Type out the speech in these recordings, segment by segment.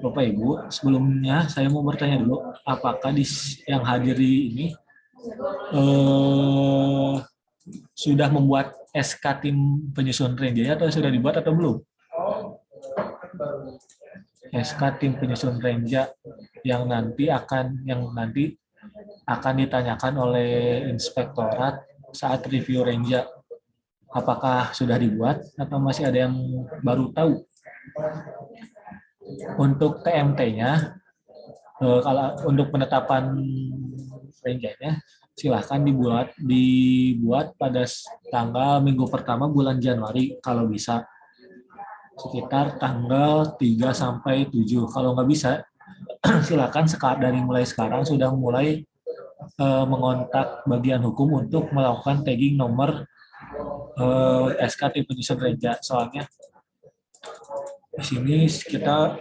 Bapak Ibu, sebelumnya saya mau bertanya dulu, apakah yang hadiri ini eh, sudah membuat SK tim penyusun Renjaya atau sudah dibuat atau belum? SK tim penyusun Renja yang nanti akan ditanyakan oleh inspektorat saat review Renja. Apakah sudah dibuat atau masih ada yang baru tahu? Untuk TMT-nya, kalau untuk penetapan Renjanya, silahkan dibuat pada tanggal minggu pertama bulan Januari kalau bisa, sekitar tanggal 3 sampai 7. Kalau nggak bisa, silakan dari mulai sekarang sudah mulai mengontak bagian hukum untuk melakukan tagging nomor SK tim penyusun Renja. Soalnya di sini kita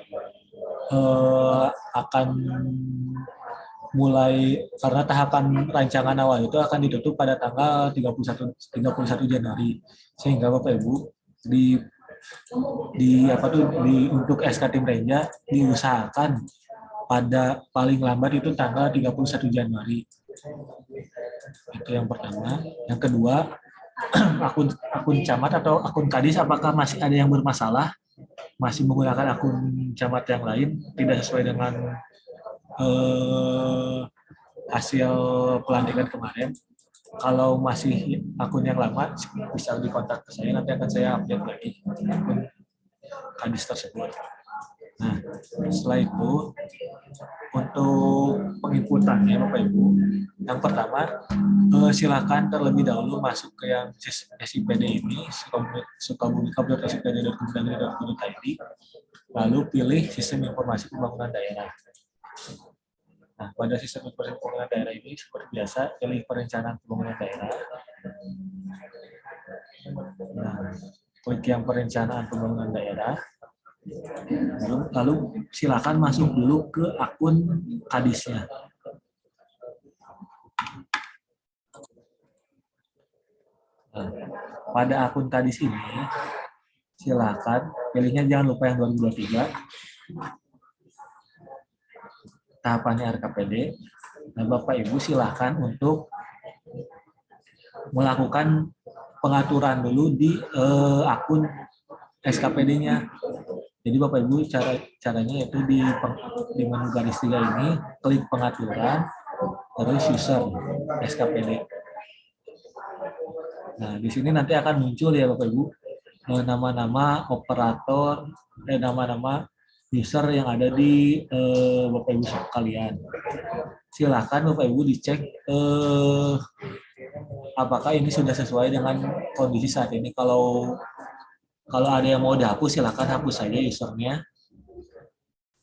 akan mulai, karena tahapan rancangan awal itu akan ditutup pada tanggal 31 Januari, sehingga Bapak Ibu di untuk SK tim Renja diusahakan pada paling lambat itu tanggal 31 Januari. Itu yang pertama. Yang kedua, akun akun camat atau akun kadis apakah masih ada yang bermasalah? Masih menggunakan akun camat yang lain tidak sesuai dengan hasil pelantikan kemarin. Kalau masih akun yang lama bisa dikontak ke saya, nanti akan saya update lagi akun kadis tersebut. Nah, setelah itu untuk penginputannya Bapak Ibu, yang pertama silakan terlebih dahulu masuk ke yang SIPD ini, sukabumi.sipd.kemendagri.go.id, lalu pilih sistem informasi pembangunan daerah. Nah, pada sistem informasi pembangunan daerah ini seperti biasa pilih perencanaan pembangunan daerah. Nah, klik yang perencanaan pembangunan daerah. Lalu silakan masuk dulu ke akun kadisnya. Nah, pada akun kadis ini silakan pilihnya, jangan lupa yang 2023. Tahapannya RKPD. Nah, Bapak Ibu silakan untuk melakukan pengaturan dulu di akun SKPD-nya. Jadi Bapak Ibu caranya yaitu di menu garis 3 ini klik pengaturan, terus user SKPD. Nah, di sini nanti akan muncul ya Bapak Ibu nama-nama operator, nama-nama user yang ada di Bapak Ibu sekalian. Silakan Bapak Ibu dicek apakah ini sudah sesuai dengan kondisi saat ini. Kalau ada yang mau dihapus, silakan hapus saja usernya.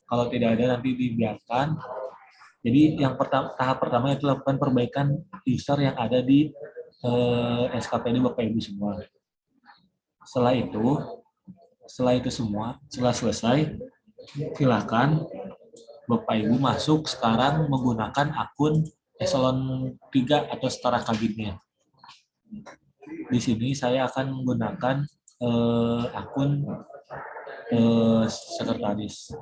Kalau tidak ada, nanti dibiarkan. Jadi yang tahap pertama itu lakukan perbaikan user yang ada di SKPD Bapak Ibu semua. Setelah selesai, silakan Bapak Ibu masuk sekarang menggunakan akun eselon 3 atau setara kabinnya. Di sini saya akan menggunakan akun sekretaris.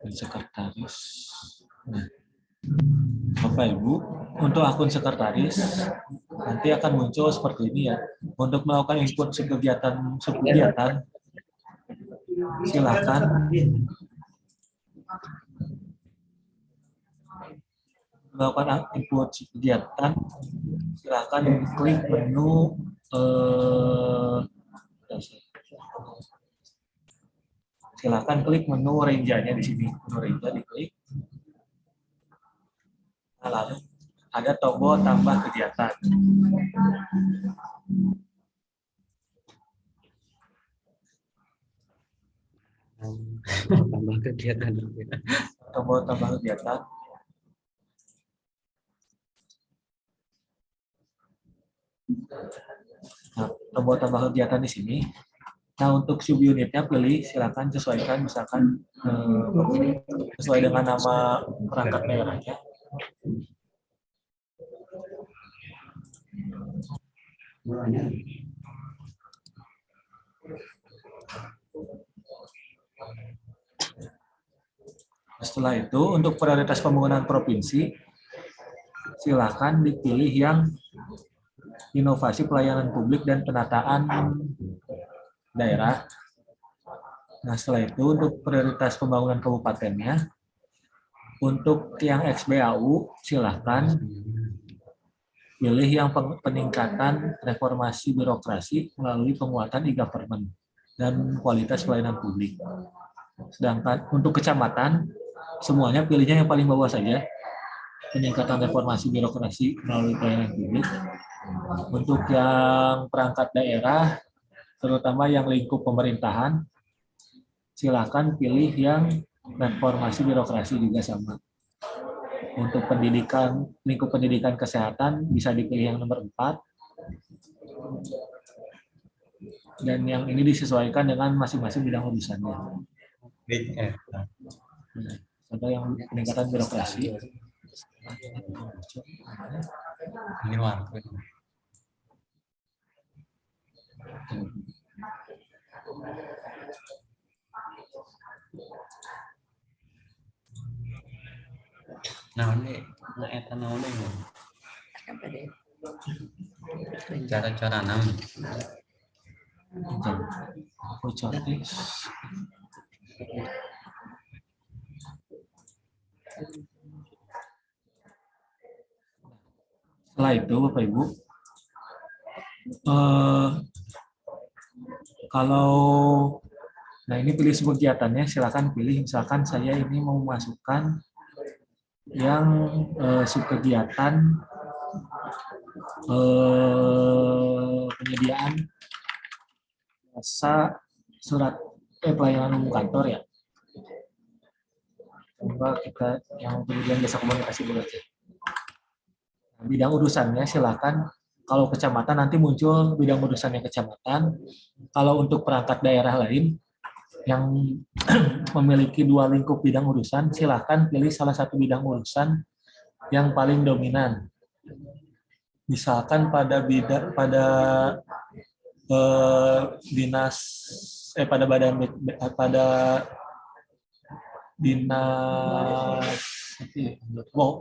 Sekretaris. Nah, Bapak Ibu, untuk akun sekretaris nanti akan muncul seperti ini ya. Untuk melakukan input subkegiatan, silakan melakukan input kegiatan, silakan klik menu silakan klik menu Renjanya di sini. Menu Renja diklik. Nah, lalu ada tombol tambah kegiatan. Tambah kegiatan. Tombol tambah kegiatan. Nah, tombol tambah kegiatan di sini Nah, untuk subunitnya pilih, silakan sesuaikan, misalkan sesuai dengan nama perangkat daerahnya. Setelah itu, untuk prioritas pembangunan provinsi, silakan dipilih yang inovasi pelayanan publik dan penataan daerah. Nah, setelah itu untuk prioritas pembangunan kabupatennya, untuk yang XBAU, silahkan pilih yang peningkatan reformasi birokrasi melalui penguatan e-government dan kualitas pelayanan publik. Sedangkan untuk kecamatan, semuanya pilihnya yang paling bawah saja, peningkatan reformasi birokrasi melalui pelayanan publik. Untuk yang perangkat daerah, terutama yang lingkup pemerintahan, silakan pilih yang reformasi birokrasi juga sama. Untuk pendidikan, lingkup pendidikan kesehatan bisa dipilih yang nomor 4. Dan yang ini disesuaikan dengan masing-masing bidang urusannya. Contoh yang peningkatan birokrasi. Ini warna. Nah, ini eta naon deh. Cara-cara naon. Setelah itu, Bapak Ibu, kalau nah ini pilih kegiatannya, silakan pilih. Misalkan saya ini mau masukkan yang subkegiatan penyediaan jasa surat pelayanan umum kantor ya. Coba kita yang penyediaan jasa komunikasi dulu aja. Bidang urusannya silakan. Kalau kecamatan nanti muncul bidang urusannya kecamatan. Kalau untuk perangkat daerah lain yang memiliki 2 lingkup bidang urusan, silakan pilih salah satu bidang urusan yang paling dominan. Misalkan pada dinas pada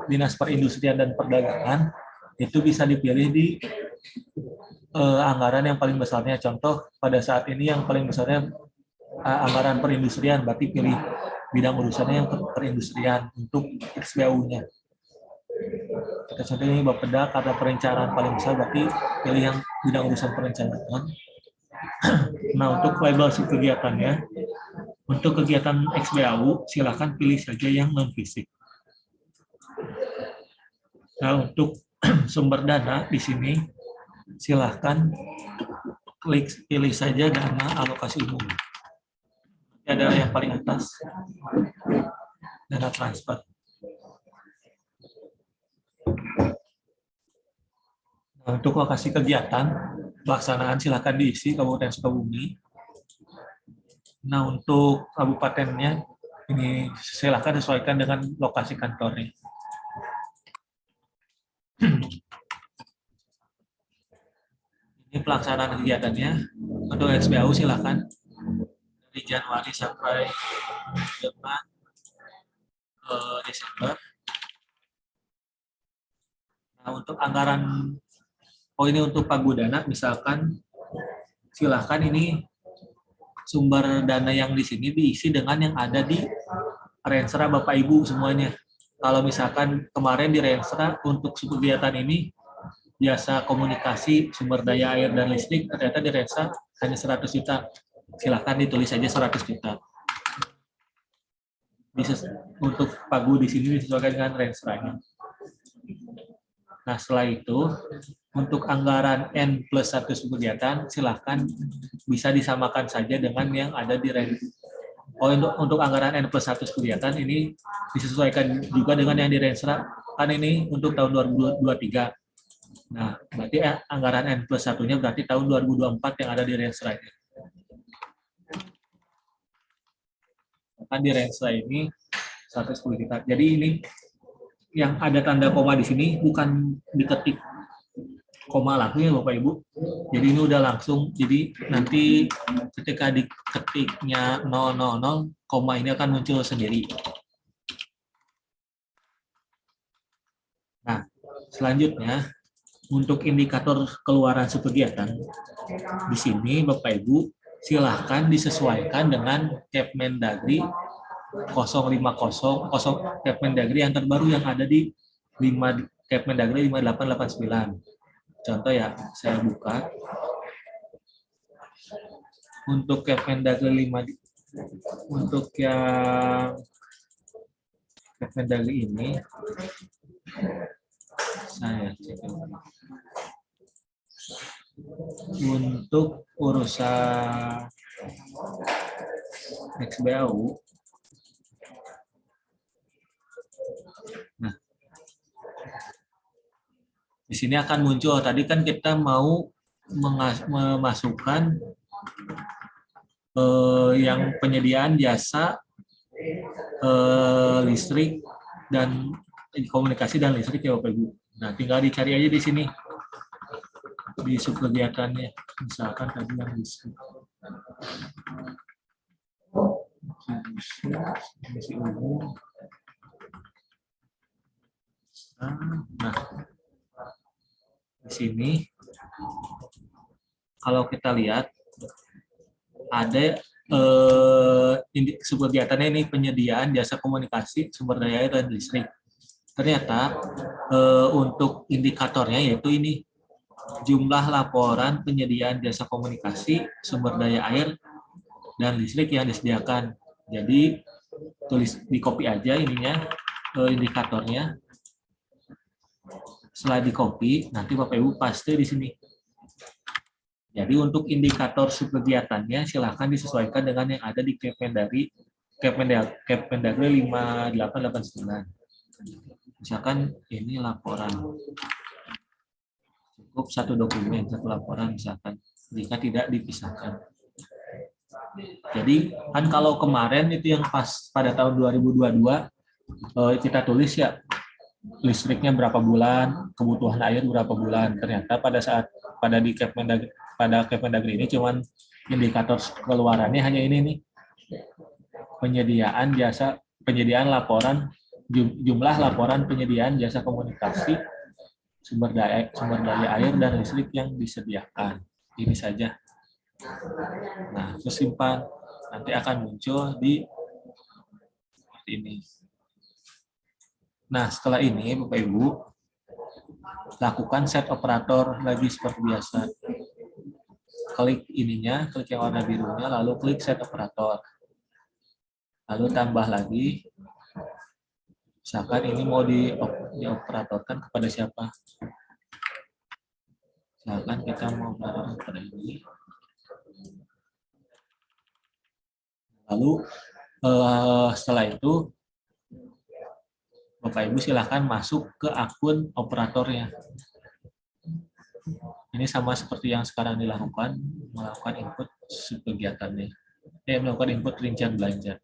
dinas perindustrian dan perdagangan, itu bisa dipilih di anggaran yang paling besarnya. Contoh pada saat ini yang paling besarnya anggaran perindustrian, berarti pilih bidang urusannya yang perindustrian untuk XBAU-nya. Kita contoh ini Bapeda, karena perencanaan paling besar, berarti pilih yang bidang urusan perencanaan. Nah, untuk label kegiatannya, untuk kegiatan XBAU, silakan pilih saja yang non-fisik. Nah, untuk sumber dana di sini, silahkan pilih saja dana alokasi umum. Ada yang paling atas, dana transfer. Nah, untuk lokasi kegiatan, pelaksanaan silahkan diisi Kabupaten Sukabumi. Nah, untuk kabupatennya, ini silahkan sesuaikan dengan lokasi kantornya. Ini pelaksanaan kegiatannya. Untuk XBAU silakan dari Januari sampai dengan Desember. Nah, untuk anggaran, ini untuk Pagudana, misalkan silahkan ini sumber dana yang di sini diisi dengan yang ada di Renstra Bapak Ibu semuanya. Kalau misalkan kemarin di Renstra untuk kegiatan ini biasa komunikasi, sumber daya air dan listrik, ternyata di Renstra hanya 100 juta. Silahkan ditulis saja 100 juta. Bisa untuk Pagu di sini disesuaikan dengan Renstra-nya. Nah, setelah itu untuk anggaran N+1 kegiatan, silahkan bisa disamakan saja dengan yang ada di Renstra. Untuk anggaran N+1 kegiatan ini disesuaikan juga dengan yang di Renstra. Kan ini untuk tahun 2023. Nah, berarti anggaran N+1-nya berarti tahun 2024 yang ada di Renstra. Akan di range ini 110 juta. Jadi ini yang ada tanda koma di sini bukan diketik koma langsung ya Bapak Ibu. Jadi ini udah langsung. Jadi nanti ketika diketiknya 000, koma ini akan muncul sendiri. Nah, selanjutnya untuk indikator keluaran subkegiatan di sini Bapak Ibu silahkan disesuaikan dengan Kepmendagri 050 Kepmendagri yang terbaru yang ada di 5 Kepmendagri 5889. Contoh ya, saya buka. Untuk Kepmendagri 5 untuk yang Kepmendagri ini saya cek untuk urusan XBAU. Nah, di sini akan muncul. Tadi kan kita mau memasukkan yang penyediaan jasa listrik dan komunikasi dan listrik ya Bapak Ibu. Nah, tinggal dicari aja di sini di subkegiatannya. Misalkan tadi yang listrik. Misi umum. Nah, di sini kalau kita lihat ada subkegiatannya ini penyediaan jasa komunikasi, sumber daya air dan listrik. Ternyata untuk indikatornya yaitu ini jumlah laporan penyediaan jasa komunikasi, sumber daya air dan listrik yang disediakan. Jadi tulis di copy aja ininya indikatornya. Setelah di copy, nanti Bapak Ibu paste di sini. Jadi untuk indikator subkegiatannya silahkan disesuaikan dengan yang ada di Kepmendagri 5889. Misalkan ini laporan. Cukup satu dokumen, satu laporan misalkan, jika tidak dipisahkan. Jadi kan kalau kemarin itu yang pas pada tahun 2022 kita tulis ya listriknya berapa bulan, kebutuhan air berapa bulan. Ternyata pada saat di Kepmendagri ini cuman indikator keluarannya hanya ini nih. Penyediaan laporan jumlah laporan penyediaan jasa komunikasi, sumber daya air dan listrik yang disediakan. Ini saja. Nah, terus simpan. Nanti akan muncul di seperti ini. Nah, setelah ini Bapak Ibu lakukan set operator lagi seperti biasa. Klik ininya, klik yang warna birunya, lalu klik set operator. Lalu tambah lagi. Misalkan ini mau dioperatorkan kepada siapa? Misalkan kita mau operatorkan kepada ini. Lalu setelah itu Bapak Ibu silahkan masuk ke akun operatornya. Ini sama seperti yang sekarang dilakukan, melakukan input subkegiatannya. Melakukan input rincian belanja.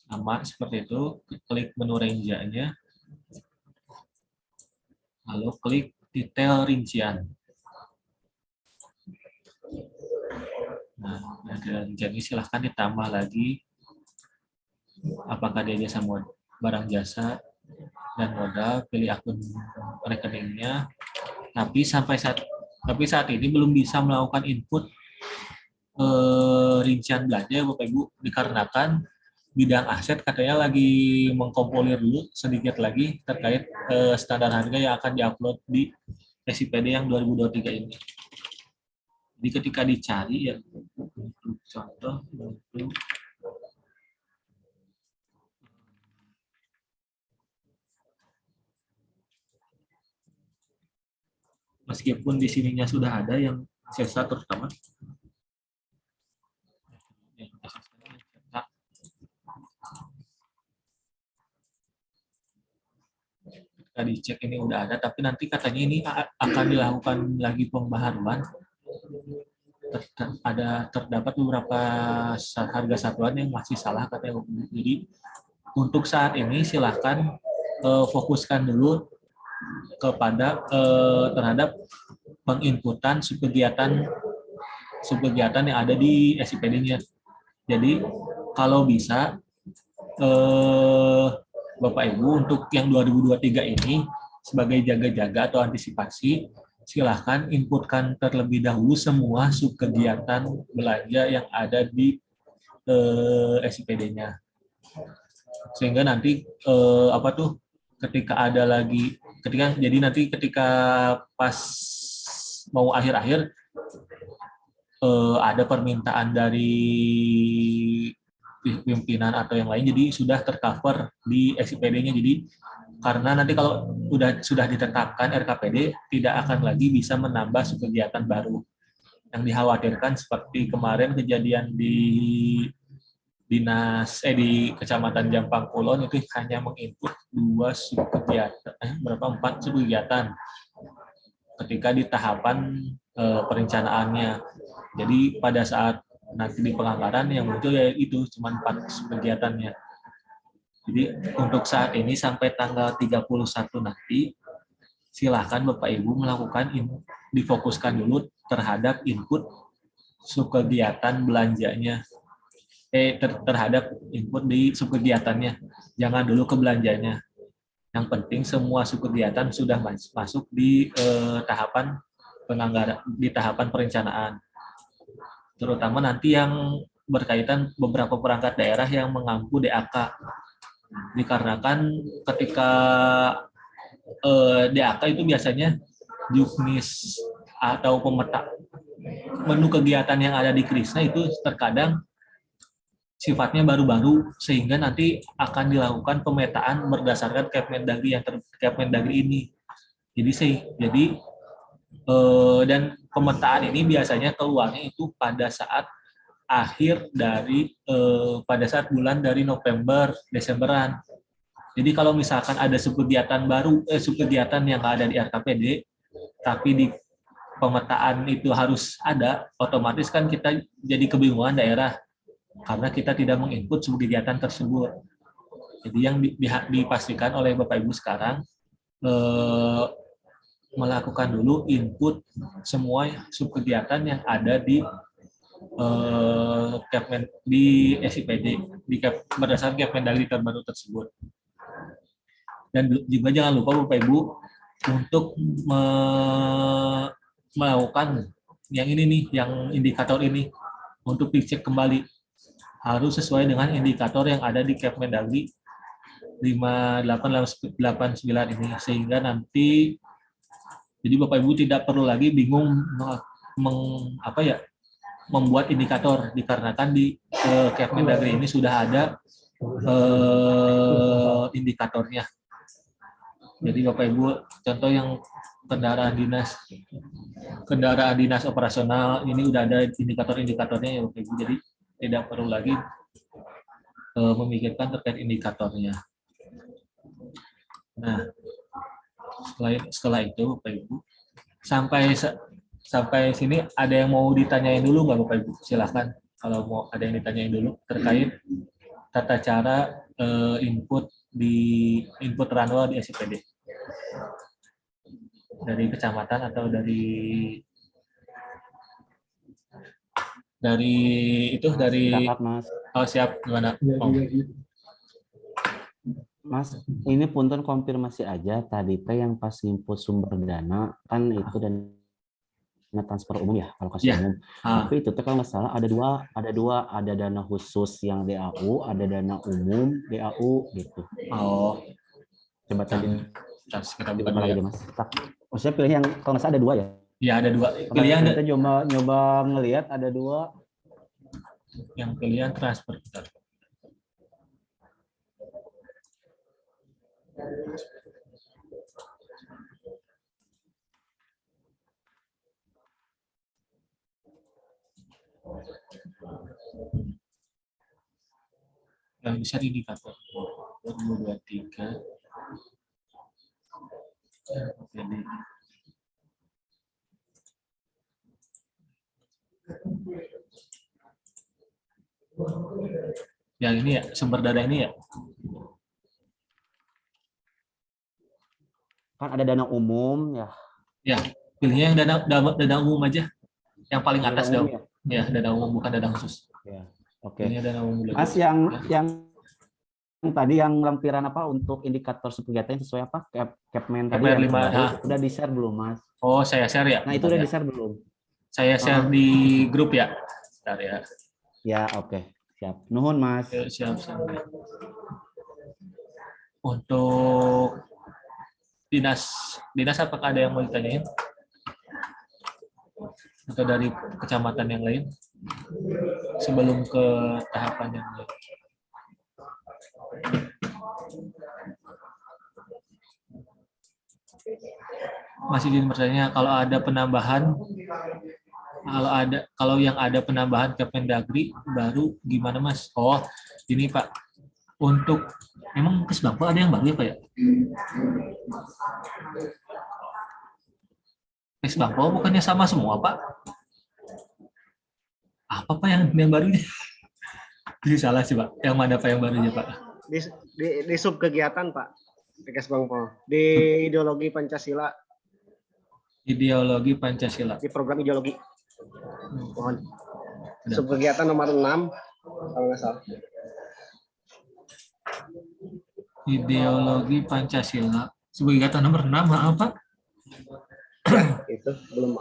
Sama seperti itu, klik menu range-nya, lalu klik detail rincian. Nah, detail rincian ini silahkan ditambah lagi apakah dia jasa barang jasa dan modal, pilih akun rekeningnya. Tapi saat ini belum bisa melakukan input rincian belanja Bapak Ibu, dikarenakan bidang aset katanya lagi mengkompolir dulu sedikit lagi terkait standar harga yang akan diupload di SIPD yang 2023 ini. Jadi ketika dicari ya, contoh untuk meskipun di sininya sudah ada yang sesa terutama ketika dicek ini udah ada, tapi nanti katanya ini akan dilakukan lagi pembaharuan. Terdapat beberapa harga satuan yang masih salah katanya. Jadi untuk saat ini silahkan fokuskan dulu kepada terhadap penginputan subkegiatan yang ada di SIPD-nya. Jadi kalau bisa Bapak Ibu untuk yang 2023 ini sebagai jaga-jaga atau antisipasi, silahkan inputkan terlebih dahulu semua subkegiatan belanja yang ada di SIPD-nya. Sehingga nanti ketika ada lagi ketika pas mau akhir-akhir ada permintaan dari pimpinan atau yang lain, jadi sudah tercover di SIPD-nya. Jadi karena nanti kalau sudah ditetapkan RKPD tidak akan lagi bisa menambah kegiatan baru. Yang dikhawatirkan seperti kemarin kejadian di Kecamatan Jampang Kulon itu hanya menginput 2 subkegiatan, 4 subkegiatan ketika di tahapan perencanaannya. Jadi pada saat nanti di penganggaran yang muncul ya itu cuma 4 kegiatannya. Jadi untuk saat ini sampai tanggal 31 nanti silahkan Bapak Ibu melakukan difokuskan dulu terhadap input subkegiatan belanjanya. Terhadap input di subkegiatannya. Jangan dulu ke belanjanya. Yang penting semua subkegiatan sudah masuk di tahapan penganggaran, di tahapan perencanaan. Terutama nanti yang berkaitan beberapa perangkat daerah yang mengampu DAK. Dikarenakan ketika DAK itu biasanya juknis atau pemeta menu kegiatan yang ada di Krisna itu terkadang sifatnya baru-baru, sehingga nanti akan dilakukan pemetaan berdasarkan Kepmendagri ini. Jadi dan pemetaan ini biasanya keluarnya itu pada saat akhir dari pada saat bulan dari November, Desemberan. Jadi kalau misalkan ada subkegiatan yang ada di RKPD, tapi di pemetaan itu harus ada, otomatis kan kita jadi kebingungan daerah karena kita tidak menginput subkegiatan tersebut. Jadi yang dipastikan oleh Bapak Ibu sekarang melakukan dulu input semua subkegiatan yang ada di SIPD berdasarkan Kepmendagri terbaru tersebut. Dan juga jangan lupa Bapak Ibu untuk melakukan yang ini nih, yang indikator ini untuk dicek kembali. Harus sesuai dengan indikator yang ada di Kepmendagri 5889 ini, sehingga nanti jadi Bapak Ibu tidak perlu lagi bingung membuat indikator, dikarenakan di Kepmendagri ini sudah ada indikatornya. Jadi Bapak Ibu, contoh yang kendaraan dinas operasional ini udah ada indikator-indikatornya ya Bapak Ibu. Jadi tidak perlu lagi memikirkan terkait indikatornya. Nah, setelah itu Bapak Ibu, sampai sini ada yang mau ditanyain dulu nggak Bapak Ibu? Silahkan kalau mau ada yang ditanyain dulu terkait tata cara input runway di SIPD dari kecamatan atau dari Dapat, Mas. Oh, siap, gimana? Oh. Mas, ini punten konfirmasi aja tadi teh yang pas input sumber dana kan itu dan dana transfer umum ya, alokasi Ya. umum. Tapi itu kalau nggak salah ada dana khusus yang DAU, ada dana umum DAU gitu. Oh, Coba tadi kita buka dibuka dulu lagi ya. deh Mas. Maksudnya pilih yang kalau nggak salah ada 2 ya. Ya, ada 2. Kalau Pilihan kita nyoba ngelihat ada 2. yang pilihan transfer. Yang bisa indikator 2023. Jadi yang ini ya, sumber dana ini ya. Kan ada dana umum ya. Ya, pilihnya yang dana umum aja. Yang paling Dana atas umum dong. Ya, dana umum bukan dana khusus. Ya. Oke. Pilihnya dana umum dulu. Mas yang tadi yang lampiran apa untuk indikator kegiatan sesuai apa? Capman tadi KPR yang 5, terbaru udah di-share belum, Mas? Oh, saya share ya. Nah, itu udah di-share belum? Saya share di grup ya. Bentar ya. Ya, oke. Siap. Nuhun, Mas. Siap. Untuk dinas apakah ada yang mau ditanyain? Atau dari kecamatan yang lain? Sebelum ke tahapan yang lain. Masih jadi bertanya, kalau yang ada penambahan Kemendagri baru gimana Mas? Oh, ini Pak. Untuk memang Kesbangpo ada yang baru ya Pak ya? Kesbangpo bukannya sama semua Pak? Apa Pak yang baru ini? Ini salah sih Pak. Yang mana Pak yang barunya Pak? Di sub kegiatan Pak. Di Kesbangpo. Di ideologi Pancasila. Ideologi Pancasila. Di program ideologi. Mohon. Sub kegiatan nomor 6 kalau nggak salah. Ideologi Pancasila. Sub kegiatan nomor 6 apa? Ya, itu belum.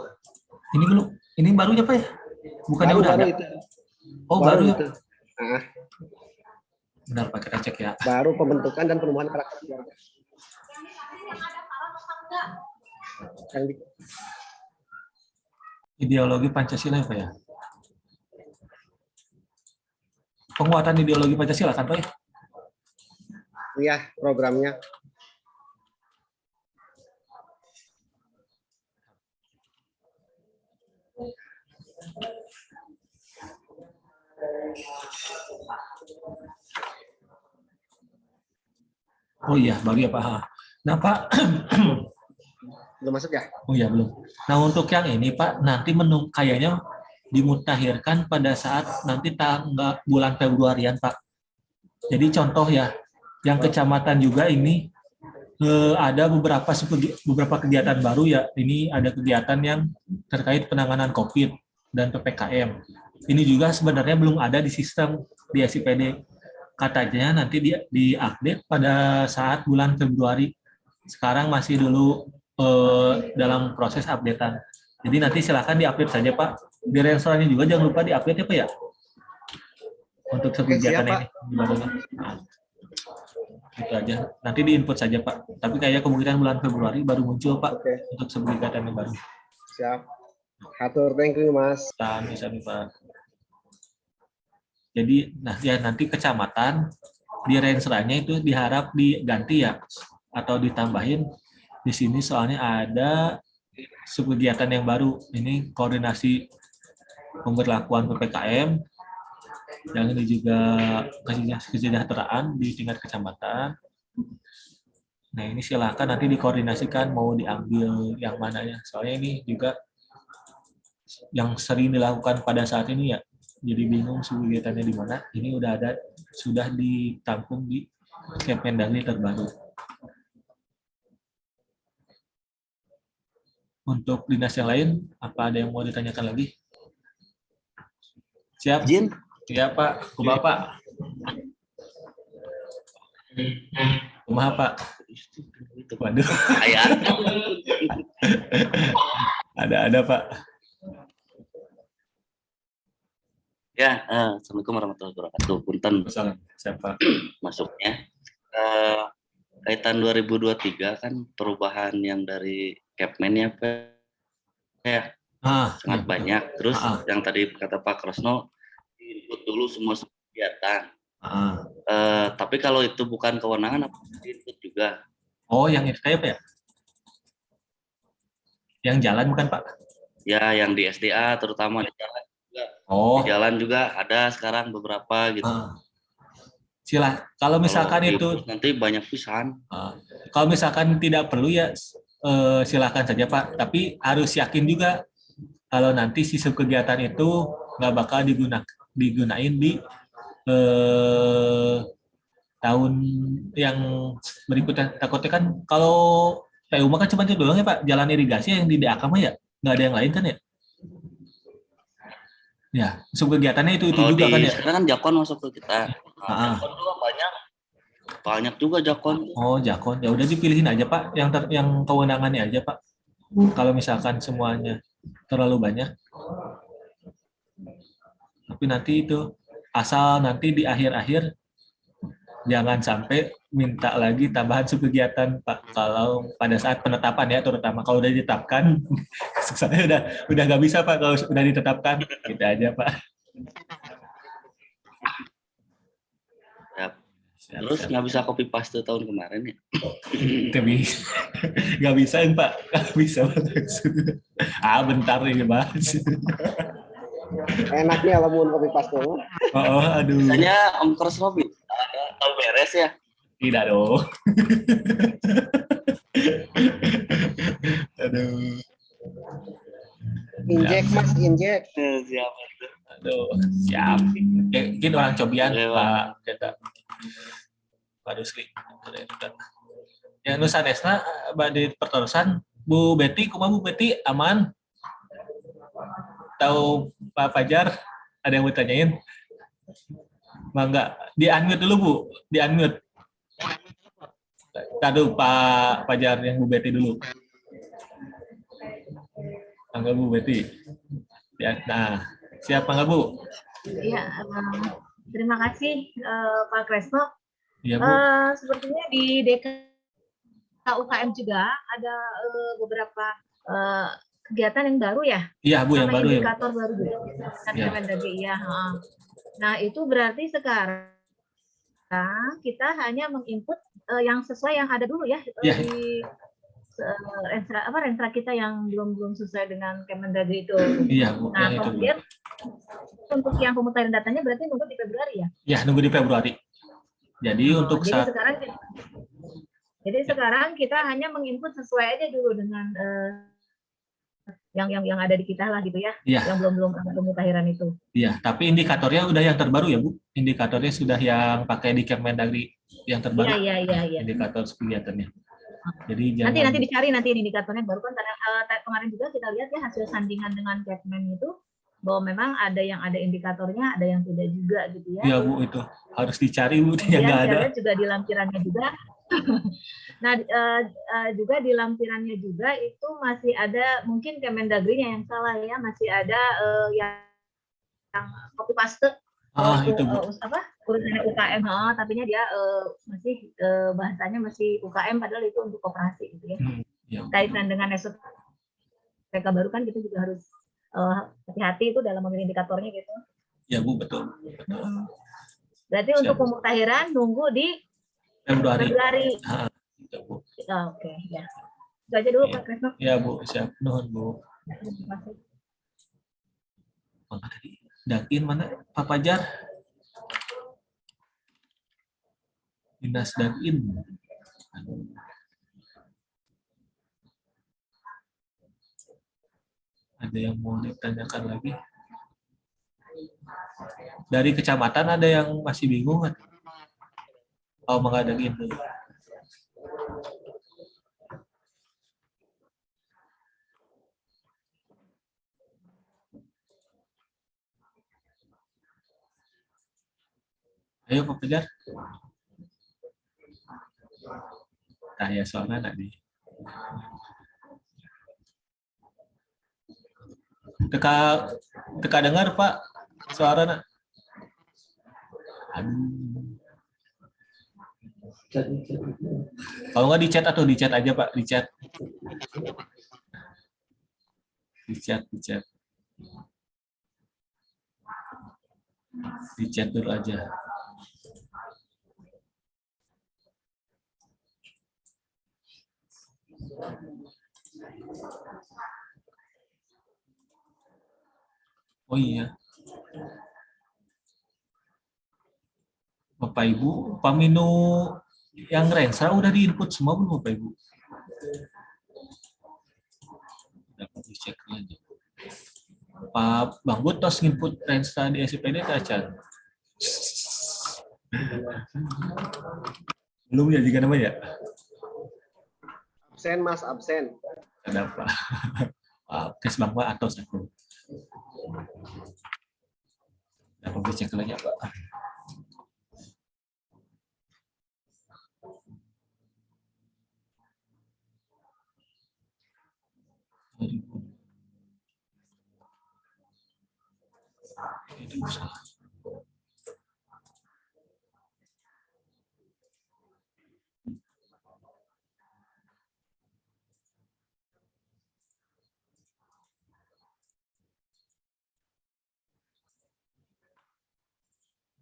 Ini belum. Ini barunya Pak ya? Bukannya udah ada? Itu. Oh, baru ya. Benar Pak, kita cek ya. Baru pembentukan dan perubahan karakter keluarga. Ideologi Pancasila apa ya? Penguatan ideologi Pancasila kan Pak ya? Iya, programnya. Oh iya, baru ya Pak. Nah Pak, Belum masuk ya? oh iya belum. Nah untuk yang ini Pak, nanti kayaknya dimutakhirkan pada saat nanti tanggal bulan Februarian Pak. Jadi contoh ya, yang kecamatan juga ini ada beberapa kegiatan baru ya. Ini ada kegiatan yang terkait penanganan COVID dan PPKM. Ini juga sebenarnya belum ada di sistem di SIPD. Katanya nanti diupdate pada saat bulan Februari. Sekarang masih dulu dalam proses updatean. Jadi nanti silakan diupdate saja Pak. Di restorannya juga jangan lupa diupdate ya Pak ya. Untuk kegiatan ini. Nah, itu aja. Nanti diinput saja Pak. Tapi kayaknya kemungkinan bulan Februari baru muncul Pak. Untuk kegiatan yang baru. Siap. Atur, thank you Mas. Sami Pak. Jadi nanti kecamatan di renseranya itu diharap diganti ya atau ditambahin di sini soalnya ada kegiatan yang baru. Ini koordinasi pemberlakuan PPKM dan ini juga kesejahteraan di tingkat kecamatan. Nah ini silakan nanti dikoordinasikan mau diambil yang mana ya. Soalnya ini juga yang sering dilakukan pada saat ini ya. Jadi bingung kegiatannya di mana. Ini sudah ditampung di Kemendagri terbaru. Untuk dinas yang lain, apa ada yang mau ditanyakan lagi? Siap? Jin? Ya Pak, kumaha Pak? Kumaha Pak? Waduh. Ada Pak. Ya, Assalamualaikum warahmatullahi wabarakatuh. Punten Misalnya siapa? masuknya. Eh, Kaitan 2023 kan perubahan yang dari Capman ya, Pak, ya, Iya sangat betul. banyak. Terus Ah, yang tadi kata Pak Krosno, input dulu semua kegiatan. ah. Tapi kalau itu bukan kewenangan, apa input juga? Oh, yang itu kayak apa ya? Yang jalan bukan Pak? Ya, yang di SDA terutama di jalan juga. Di Oh, jalan juga ada sekarang beberapa gitu. ah. Kalau Kalau misalkan itu, diurus nanti banyak pisan. kalau misalkan tidak perlu ya silakan saja Pak. Tapi harus yakin juga kalau nanti sistem kegiatan itu nggak bakal digunain di eh, tahun yang berikutnya. Takutnya kan kalau PU mah kan cuma itu doang ya Pak, jalan irigasi yang di DAK mah ya, nggak ada yang lain kan ya? Ya, sub kegiatannya itu Kalau juga kan di ya? sekarang kan Jakon masuk ke kita. Nah, Jakon Ah, juga banyak, banyak juga Jakon. oh Jakon, ya udah dipilihin aja Pak, yang kewenangannya aja Pak. Kalau misalkan semuanya terlalu banyak, tapi nanti itu asal nanti di akhir-akhir jangan sampai minta lagi tambahan subkegiatan Pak. Kalau pada saat penetapan ya, terutama kalau udah ditetapkan, saya udah nggak bisa Pak kalau udah ditetapkan, gitu aja Pak. Ya. Siap, Terus siap. nggak bisa copy paste tahun kemarin ya. Nggak bisa, nggak bisa Pak, nggak bisa. Bentar ini bahas. Enaknya lamun kopi paste mah. Oh, aduh, Biasanya Om Kros Robin ada tahu beres ya. tidak dong. Aduh, Injek siap, mas, injek. Siapa itu? aduh, siap. Mungkin orang cobian Oke, Pak. Pak, kita Pak Rusli. Ya Nusa Desna badai perterusan Bu Betty, kumaha Bu Betty aman? Tahu Pak Fajar? Ada yang mau tanyain? Mangga di unmute dulu Bu, di unmute. Tadu Pak Fajar yang Bu Betty dulu. Mangga Bu Betty. Ya, nah, siapa nggak Bu? Ya, terima kasih Pak Kresno. Iya Bu. Sepertinya di DK UKM juga ada beberapa kegiatan yang baru ya, Iya Bu yang sama baru ya. indikator baru juga. Ya. Ya. Nah itu berarti sekarang kita hanya menginput yang sesuai yang ada dulu ya, Ya. di renstra kita yang belum sesuai dengan Kemendagri itu. Iya Bu, Nah yang itu Bu. kemudian untuk yang pemutahiran datanya berarti nunggu di Februari ya? Ya, nunggu di Februari. Jadi untuk jadi sekarang kita hanya menginput sesuai aja dulu dengan yang ada di kita lah gitu ya, Iya. yang belum ada pemutahiran itu. Iya, tapi indikatornya udah yang terbaru ya Bu. Indikatornya sudah yang pakai di Kemendagri yang terbaru. Iya. Indikator kegiatannya. Jadi jangan... nanti dicari nanti indikatornya baru kan karena kemarin juga kita lihat ya hasil sandingan dengan Kepmen itu bahwa memang ada yang ada indikatornya, ada yang tidak juga gitu ya. Iya Bu, itu harus dicari Bu, yang nggak ada. Juga di lampirannya juga. Nah, juga di lampirannya juga itu masih ada mungkin Kemendagri-nya yang salah ya, masih ada yang copy paste. Itu Bu. Urusannya UKM, tapinya dia masih bahasanya masih UKM padahal itu untuk koperasi gitu ya. Ya. Kaitan dengan SOTK baru kan kita juga harus hati-hati itu dalam memilih indikatornya gitu. Ya Bu, betul. Berarti Siap. untuk pemutahiran nunggu di Februari. Gitu, Bu. Oke, ya. Itu aja dulu Pak Kresno. Ya Bu, siap. Nuhun Bu. Terima kasih. Mana tadi? Dakin mana? Pak Fajar? Dinas Dakin. Ada yang mau ditanyakan lagi? Dari kecamatan ada yang masih bingung kan? Oh, menghadap itu. Ayo Pak Fajar. Nah ya soalnya tadi. Teka dengar Pak, Suara nak. Aduh. Kalau nggak di chat atau di chat aja Pak, di chat. Di chat, di chat. Di chat dulu aja. Oh iya. Bapak Ibu, Paminu yang Rengsa udah di-input semua belum Bapak Ibu? Dapat dicek lagi. Pak Bang Bud tos input Rengsa di SPD Acan. Belum ya jika namanya? Absen Mas, absen. Ada apa? Kes Bang Pak atau aku. Dapat dicek lagi Pak. Ini salah.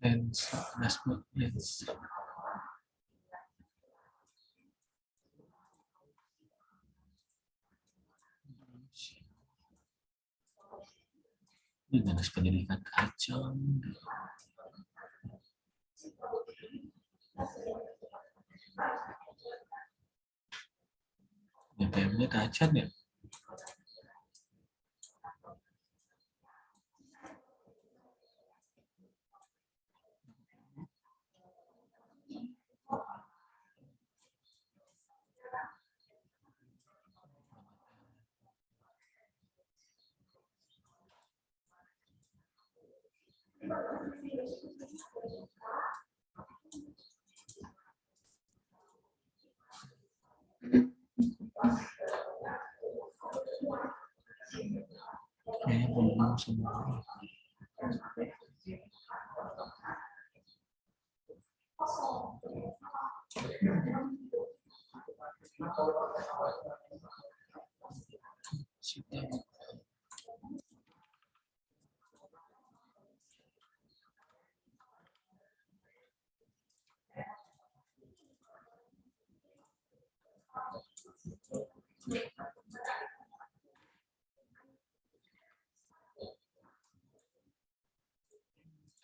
Lensa, dashboard lensa. Ini dinas pendidikan kacau. DPM-nya kacau ya. Kayaknya belum semua.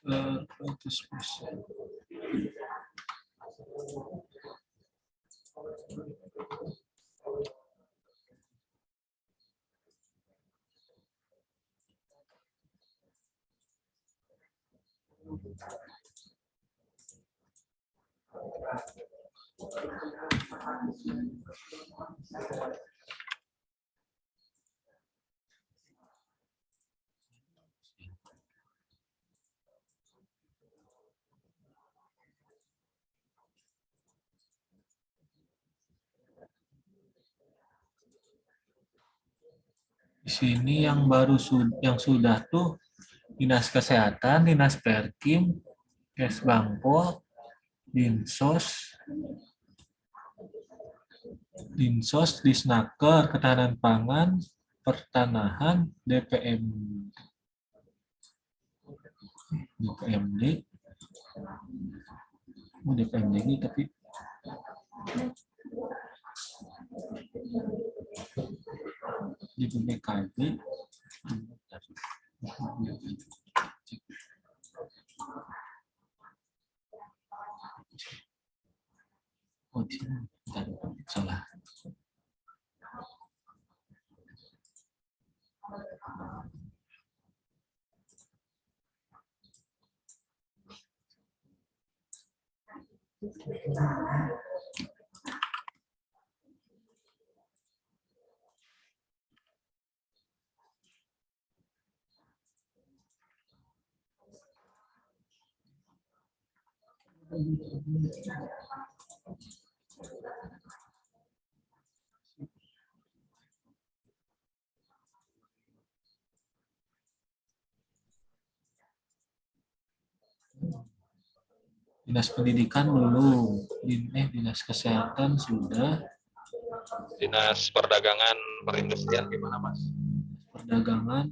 Uh, 100%. Di sini yang baru yang sudah tuh Dinas Kesehatan, Dinas Perkim, Kesbangpol, Dinsos, Disnaker, Ketahanan Pangan, Pertanahan, DPMD, DPMD ini tapi di BPKB. Oh, salah. Dinas pendidikan belum, dinas kesehatan sudah, Dinas perdagangan perindustrian gimana Mas? perdagangan,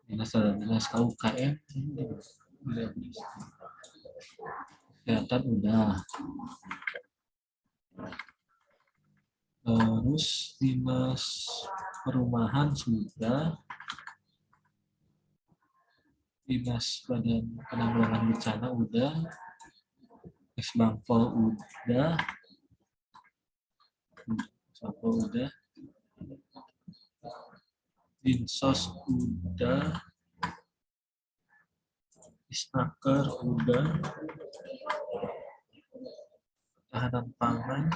dinas KUKM, kesehatan udah. Terus dinas perumahan sudah, dinas badan penanggulangan bencana udah, Kesbangpol udah, Dinsos udah, Disnaker udah, Ketahanan pangan,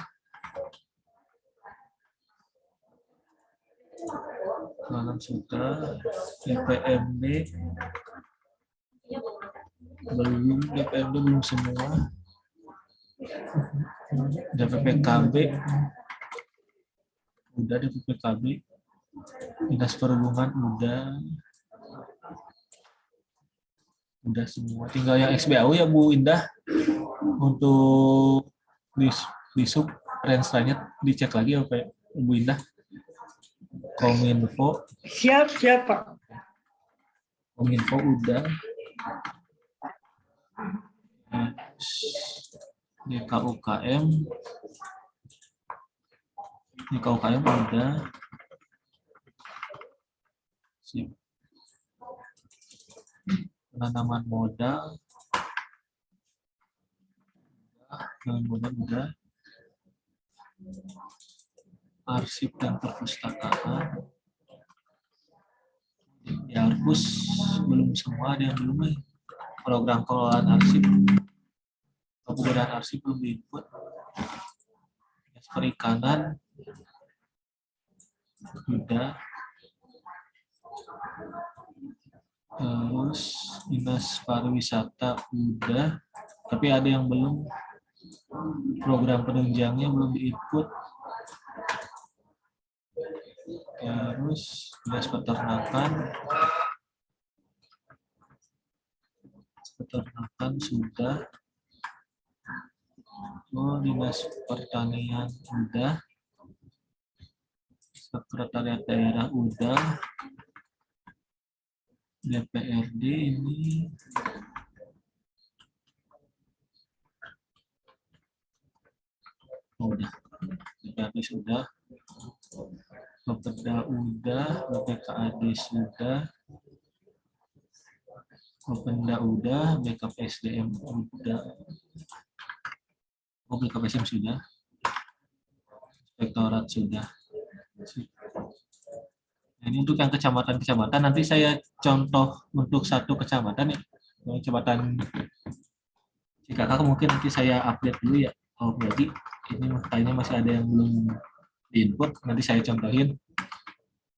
sudah, DPMD belum semua, DPPKB udah, Dinas Perhubungan udah semua, tinggal yang XBAU ya Bu Indah. Untuk di sub range-nya dicek lagi apa ya Bu Indah. Kominfo Siap Pak. Kominfo udah, DKUKM udah, sip. Penanaman modal udah, arsip dan perpustakaan, ya Arpus belum semua, ada yang belum nih. Program pengelolaan arsip, penggunaan arsip belum diinput. Dinas perikanan udah, terus dinas pariwisata udah, tapi ada yang belum, program penunjangnya belum diinput. Terus dinas peternakan sudah, dinas pertanian udah, sekretariat daerah udah, DPRD ini udah, DPRD sudah, Bapeda udah, BPKAD sudah, Bapenda udah, Backup SDM udah, Backup SDM sudah, Inspektorat sudah. Ini untuk yang kecamatan-kecamatan, nanti saya contoh untuk satu kecamatan ya, kecamatan Cikakak mungkin nanti saya update dulu ya. Oh berarti ini kayaknya masih ada yang belum diinput, nanti saya contohin.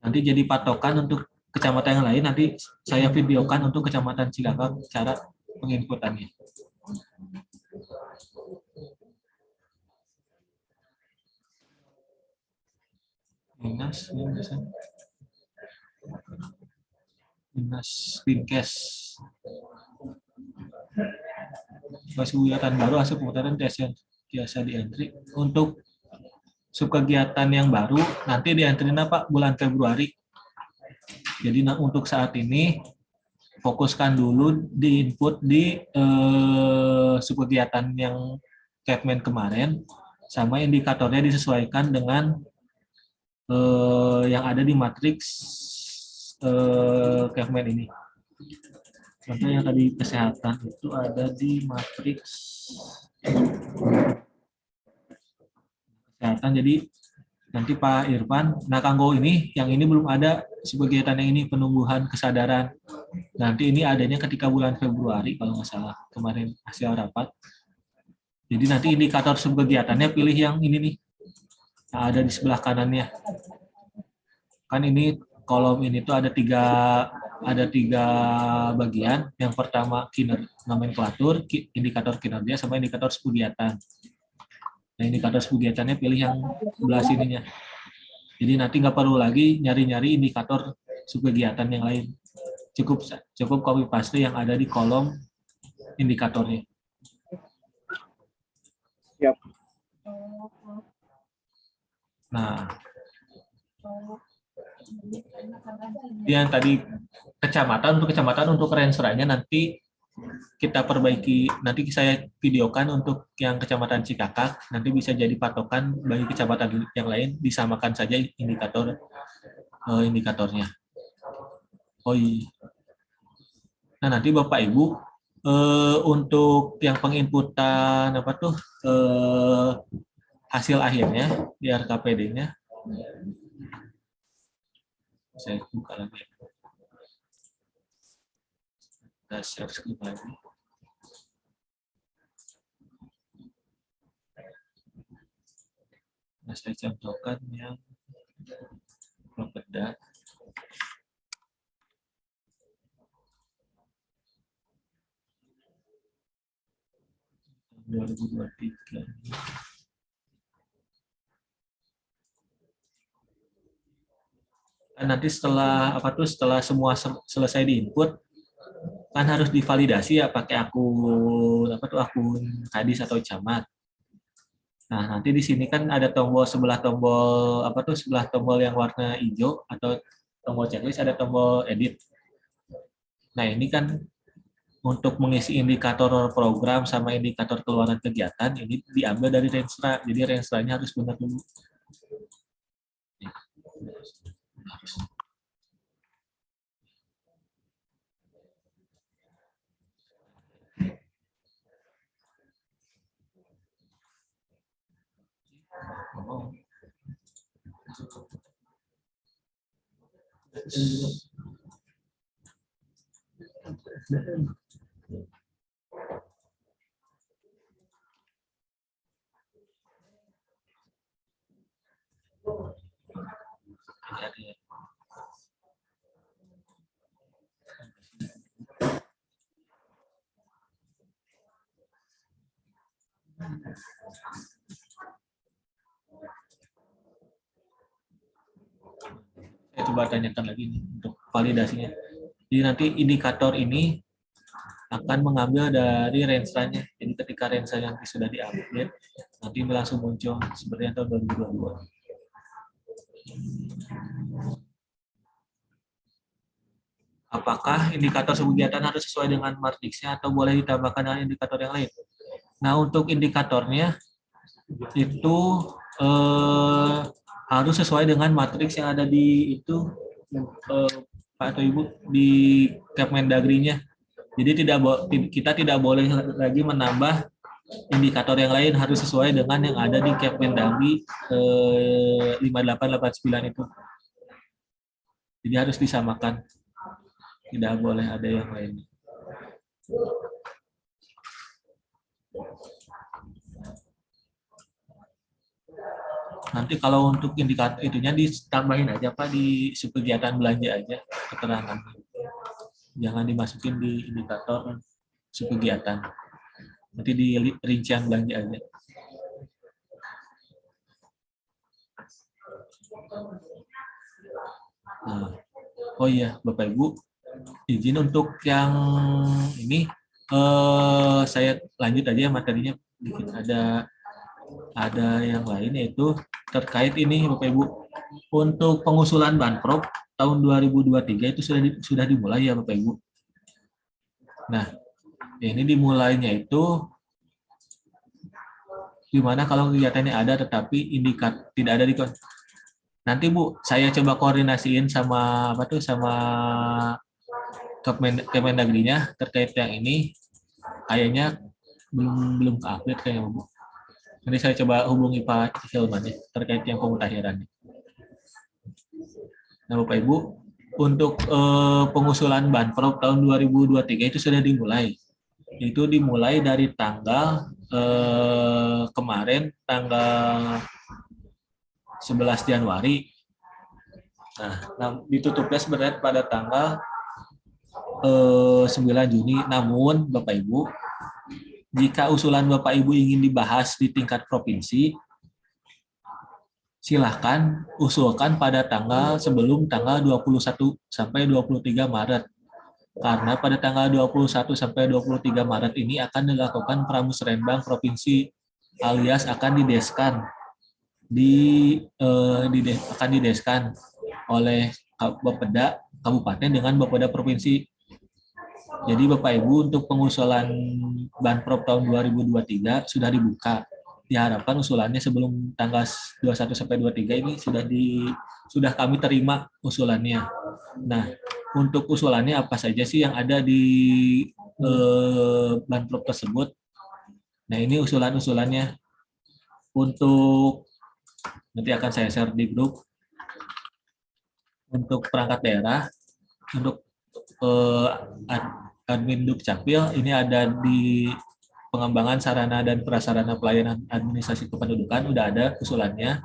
Nanti jadi patokan untuk kecamatan yang lain, nanti saya videokan untuk kecamatan Cikakak cara penginputannya. Dinas Dinkes. Pas kegiatan baru hasil pemutaran tes yang biasa di entry. Untuk subkegiatan yang baru nanti di entry Pak bulan Februari. Jadi untuk saat ini fokuskan dulu di input di subkegiatan yang Kepmen kemarin, sama indikatornya disesuaikan dengan yang ada di matriks Kepmen ini. Contoh yang tadi kesehatan itu ada di matriks kesehatan. Jadi nanti Pak Irfan, nah kanggo ini, yang ini belum ada subkegiatan yang ini, penumbuhan kesadaran. Nanti ini adanya ketika bulan Februari kalau nggak salah, kemarin hasil rapat. Jadi nanti indikator subkegiatannya pilih yang ini nih, yang ada di sebelah kanannya. Kan ini kolom ini tuh ada tiga bagian. Yang pertama nomenklatur, indikator kinerja, sama indikator subkegiatan. Nah, indikator subkegiatannya pilih yang sebelah sininya. Jadi nanti nggak perlu lagi nyari-nyari indikator subkegiatan yang lain. Cukup copy paste yang ada di kolom indikatornya. Siap. Nah, yang tadi kecamatan untuk range-nya nanti kita perbaiki, nanti saya videokan untuk yang kecamatan Cikakak, nanti bisa jadi patokan bagi kecamatan yang lain, disamakan saja indikatornya. Oh iya. Nah, nanti Bapak Ibu untuk yang penginputan hasil akhirnya di RKPD-nya, saya buka lagi. Kita share screen lagi. Nah, saya contohkan yang Bapeda. Tahun 2023. Nanti setelah semua selesai diinput, kan harus divalidasi ya pakai akun kadis atau camat. Nah, nanti di sini kan ada sebelah tombol yang warna hijau atau tombol checklist, ada tombol edit. Nah, ini kan untuk mengisi indikator program sama indikator keluaran kegiatan, ini diambil dari Renstra. Jadi Renstra-nya harus benar dulu. Saya coba tanyakan lagi nih untuk validasinya. Jadi nanti indikator ini akan mengambil dari range-nya. Jadi ketika range yang sudah diupdate, nanti langsung muncul seperti yang tahun 2022. Apakah indikator kegiatan harus sesuai dengan matriksnya atau boleh ditambahkan dengan indikator yang lain? Nah, untuk indikatornya itu harus sesuai dengan matriks yang ada di itu Pak atau Ibu di Kemendagri-nya. Jadi kita tidak boleh lagi menambah indikator yang lain, harus sesuai dengan yang ada di Kemendagri 5889 itu. Jadi harus disamakan. Tidak boleh ada yang lain. Nanti kalau untuk indikator itunya ditambahin aja Pak di kegiatan belanja aja keterangan. Jangan dimasukin di indikator kegiatan. Nanti di rincian belanja aja. Nah, oh iya Bapak Ibu, izin untuk yang ini saya lanjut aja materinya. Ada yang lain yaitu terkait ini Bapak Ibu. Untuk pengusulan Banprop tahun 2023 itu sudah dimulai ya Bapak Ibu. Nah, ini dimulainya itu gimana kalau kegiatannya ada tetapi tidak ada di nanti Bu, saya coba koordinasiin sama sama Kemendagri-nya terkait yang ini. Kayaknya belum ke-update kayaknya Bu. Nanti saya coba hubungi Pak Hilman ya, terkait yang pemutakhirannya. Nah Bapak Ibu, untuk pengusulan Banprop tahun 2023 itu sudah dimulai. Itu dimulai dari tanggal kemarin, tanggal 11 Januari. Nah, ditutupnya sebenarnya pada tanggal 9 Juni. Namun Bapak Ibu, jika usulan Bapak Ibu ingin dibahas di tingkat provinsi, silahkan usulkan pada sebelum tanggal 21 sampai 23 Maret. karena pada tanggal 21 sampai 23 Maret ini akan dilakukan pramusrenbang provinsi alias akan dideskan akan dideskan oleh Bapeda Kabupaten dengan Bapeda Provinsi. Jadi Bapak Ibu untuk pengusulan Banprop tahun 2023 sudah dibuka. Diharapkan usulannya sebelum tanggal 21 sampai 23 ini sudah kami terima usulannya. Nah, untuk usulannya apa saja sih yang ada di Banprop tersebut? Nah, ini usulan-usulannya. Untuk nanti akan saya share di grup. Untuk perangkat daerah, untuk admin Dukcapil ini ada di pengembangan sarana dan prasarana pelayanan administrasi kependudukan udah ada usulannya.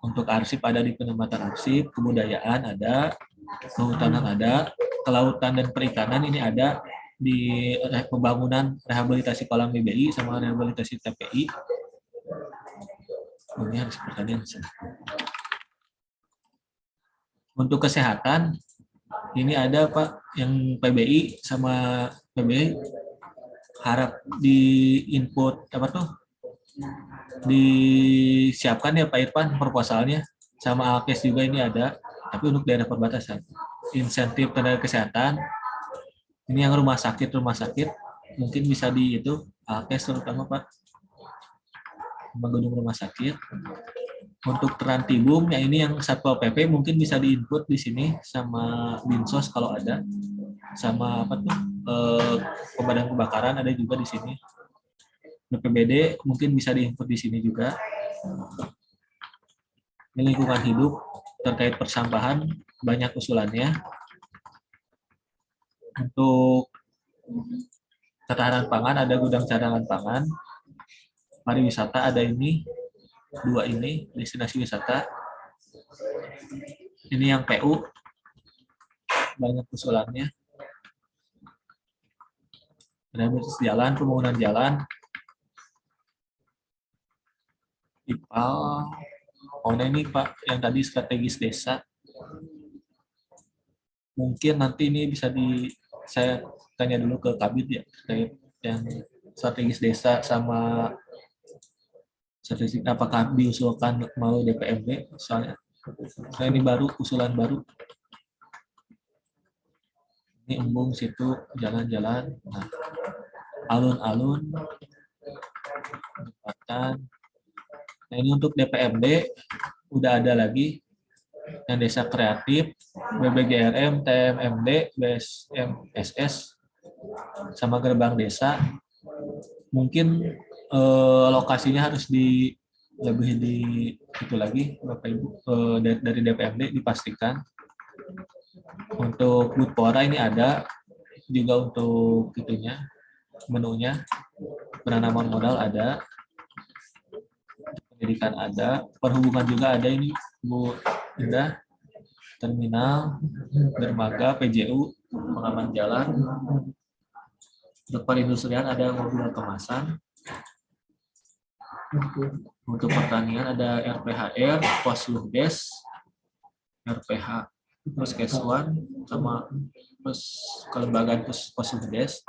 Untuk arsip ada di penempatan arsip, kebudayaan ada, kehutanan ada, kelautan dan perikanan ini ada di pembangunan rehabilitasi kolam BBI sama rehabilitasi TPI. Ini harus pertanyaan. Untuk kesehatan ini ada Pak yang PBI sama PBI harap di input apa tuh disiapkan ya Pak Irfan proposalnya sama Alkes juga ini ada, tapi untuk daerah perbatasan insentif tenaga kesehatan ini yang rumah sakit mungkin bisa di itu Alkes terutama Pak gedung rumah sakit. Untuk Trantibum ya ini yang Satpol PP mungkin bisa diinput di sini sama Dinsos kalau ada, sama apa tuh pemadam kebakaran ada juga di sini. BPBD mungkin bisa diinput di sini juga. Ini lingkungan hidup terkait persampahan banyak usulannya. Untuk ketahanan pangan ada gudang cadangan pangan. Pariwisata ada ini. Dua ini destinasi wisata. Ini yang PU banyak usulannya. Rehabilitasi jalan, pembangunan jalan, IPAL. Oh ini Pak yang tadi strategis desa. Mungkin nanti ini bisa saya tanya dulu ke Kabid ya terkait yang strategis desa sama statistik apakah diusulkan mau DPMD soalnya ini baru usulan baru ini embung situ jalan-jalan nah, alun-alun tempatan. Nah ini untuk DPMD udah ada lagi yang desa kreatif BBGRM TMMD BSMSS sama gerbang desa mungkin lokasinya harus lebih di itu lagi Bapak Ibu dari DPMD dipastikan. Untuk Budpora ini ada juga untuk itunya menunya, penanaman modal ada, pendidikan ada, perhubungan juga ada ini Bu Indah, terminal, dermaga, PJU, pengaman jalan. Untuk perindustrian ada mobil kemasan. Untuk pertanian ada RPHR, Posludes, RPH, Puskeswan, sama kelembagaan Posludes.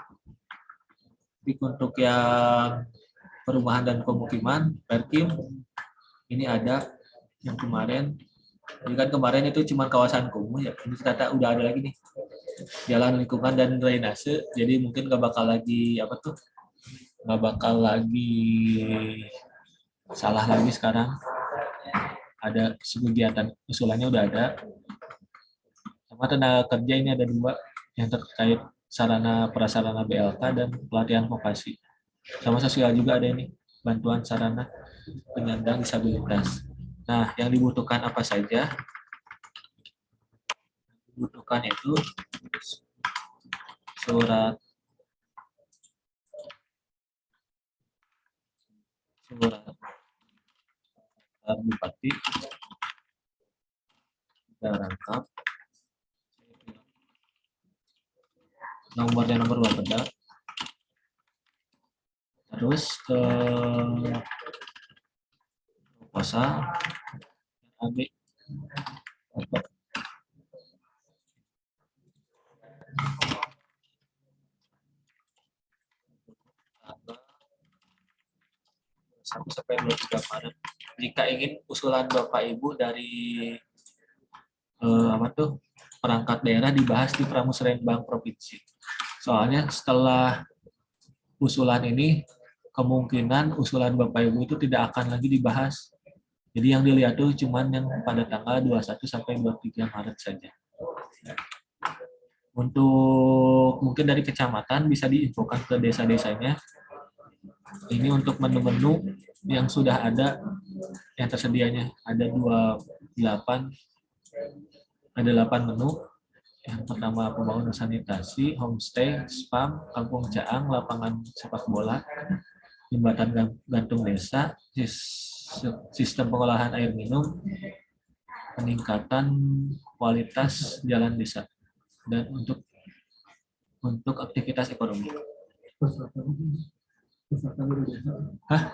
Untuk yang perumahan dan pemukiman, Perkim, ini ada yang kemarin. Jadi kan kemarin itu cuma kawasan kumuh ya, ini ternyata udah ada lagi nih. Jalan lingkungan dan drainase, jadi mungkin nggak bakal lagi salah lagi sekarang. Ada kegiatan usulannya udah ada. Sama tenaga kerja ini ada dua yang terkait sarana prasarana BLK dan pelatihan vokasi. Sama sosial juga ada ini bantuan sarana penyandang disabilitas. Nah, yang dibutuhkan apa saja? Dibutuhkan itu surat bupati sudah lengkap, nomor Bapeda, terus proposal AB 21 sampai 23 Maret. Jika ingin usulan Bapak Ibu dari perangkat daerah dibahas di Pramusrenbang Provinsi. Soalnya setelah usulan ini kemungkinan usulan Bapak Ibu itu tidak akan lagi dibahas. Jadi yang dilihat tuh cuman yang pada tanggal 21 sampai 23 Maret saja. Untuk mungkin dari kecamatan bisa diinfokan ke desa-desanya. Ini untuk menu-menu yang sudah ada yang tersedianya. Ada 8 menu. Yang pertama pembangunan sanitasi, homestay, spam, kampung caang, lapangan sepak bola, jembatan gantung desa, sistem pengolahan air minum, peningkatan kualitas jalan desa, dan untuk aktivitas ekonomi. Hah?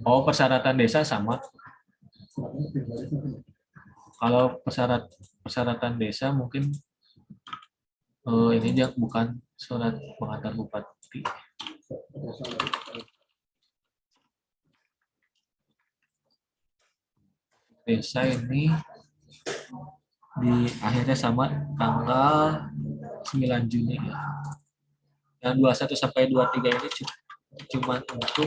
Oh, persyaratan desa sama. Kalau persyaratan desa mungkin ini aja bukan surat pengantar bupati. Desa ini di akhirnya sama tanggal 9 Juni ya. Yang 21 sampai 23 ini cuma untuk